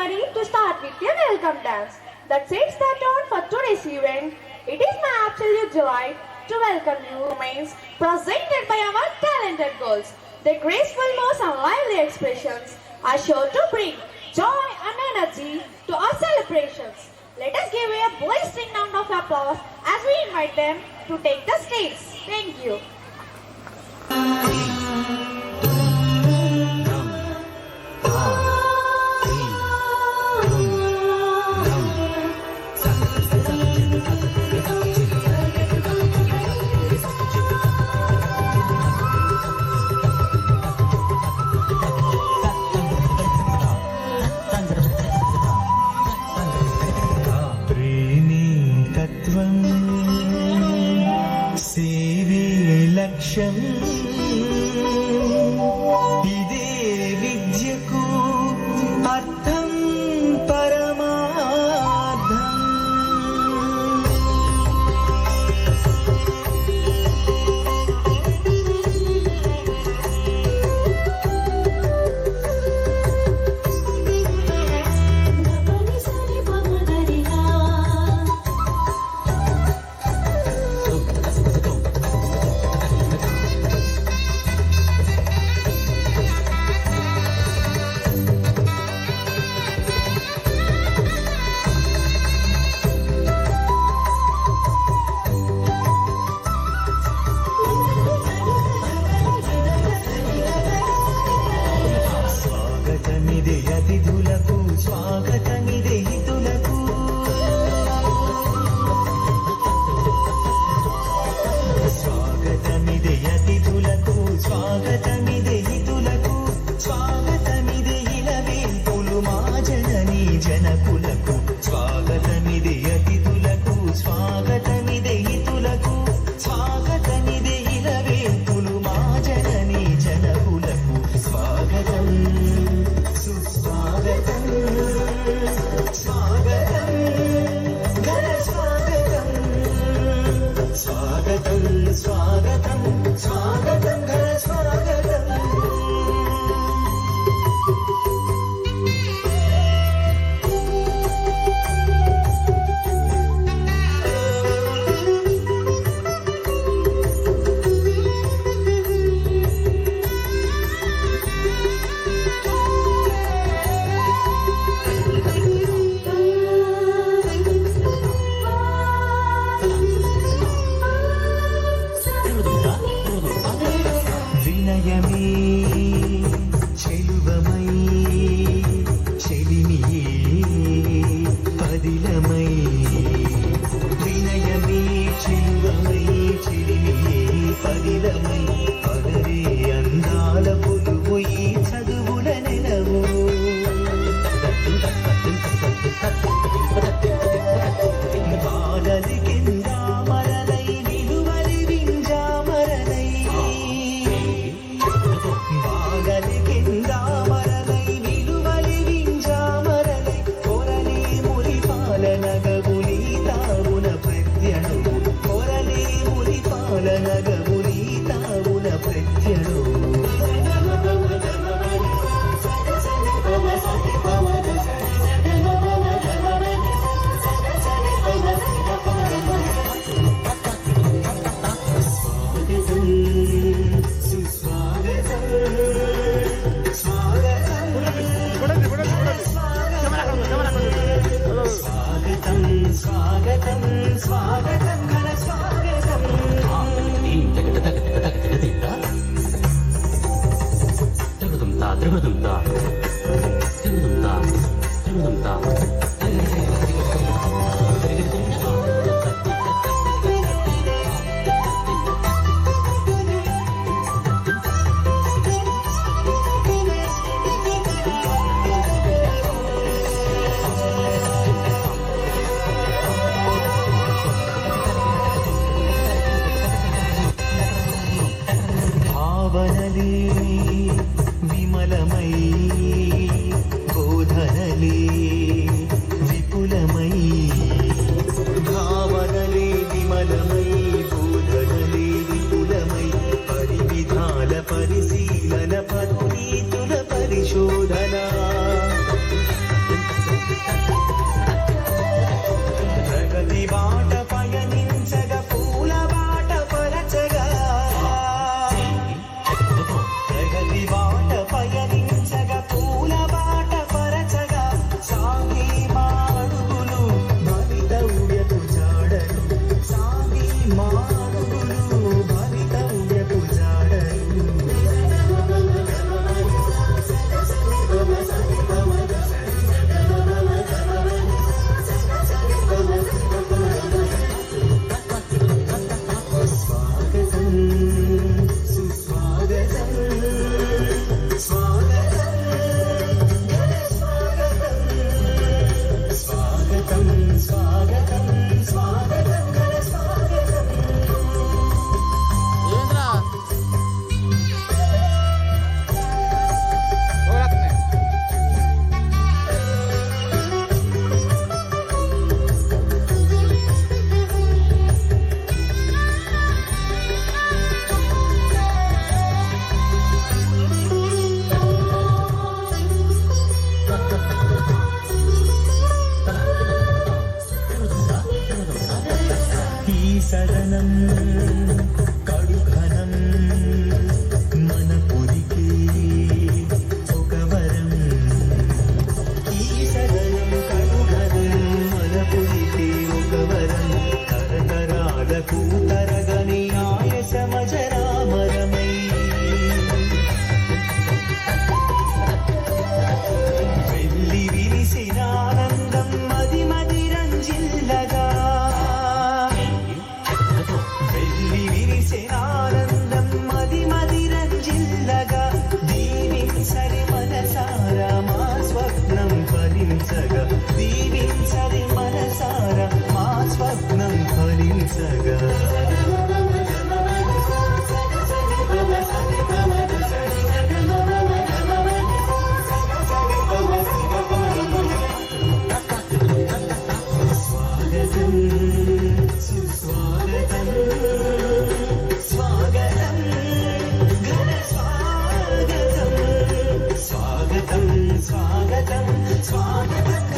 ready to start with a welcome dance that sets the tone for today's event. It is my absolute joy to welcome you remains presented by our talented girls. Their graceful moves and lively expressions are sure to bring joy and energy to our celebrations. Let us give a blistering round of applause as we invite them to take the stage. Thank you. లక్ష్యం ఇదే విద్యకు అర్థం పరమార్థం అతిథులకు స్వాగతమిదే హితులకు స్వాగతమిదే అతిథులకు స్వాగతమిదే హితులకు స్వాగతమిదే ఇలవేల్పులు మా జననీ జనకులకు స్వాగతమిదే అతిథులకు స్వాగతమిదే హితులకు స్వాగతమిదే ఇలవేల్పులు మా జననీ జనకులకు స్వాగతం సుస్వాగతం స్వాగతం ఘన స్వాగతం స్వాగతం స్వాగతం స్వాగతం ఘన స్వాగతం వినయమే చెలువమై చెలిమియే పదిలమై వినయమే చెలువమై చెలిమియే పదిలమై పదరే అందాల పొలువు ఈ చదువుల నెలవు బాలలి కింద మరలై నిలువలి వింజామరలై బాగలి కింద మరలై నిలువలి వింజామరలై కొరలే మురి పాలనగవులి తావున ప్రత్యణు కొరలే మురి పాలనగవులి తావున ప్రత్యణు స్వాగతం స్వాగతం ఘన స్వాగతం తిరుగుతుందా తిరుగుతుందా తిరుగుతుందా తిరుగుతుందా భావనలే విమలమై బోధనలే స్వాగతం స్వాగతం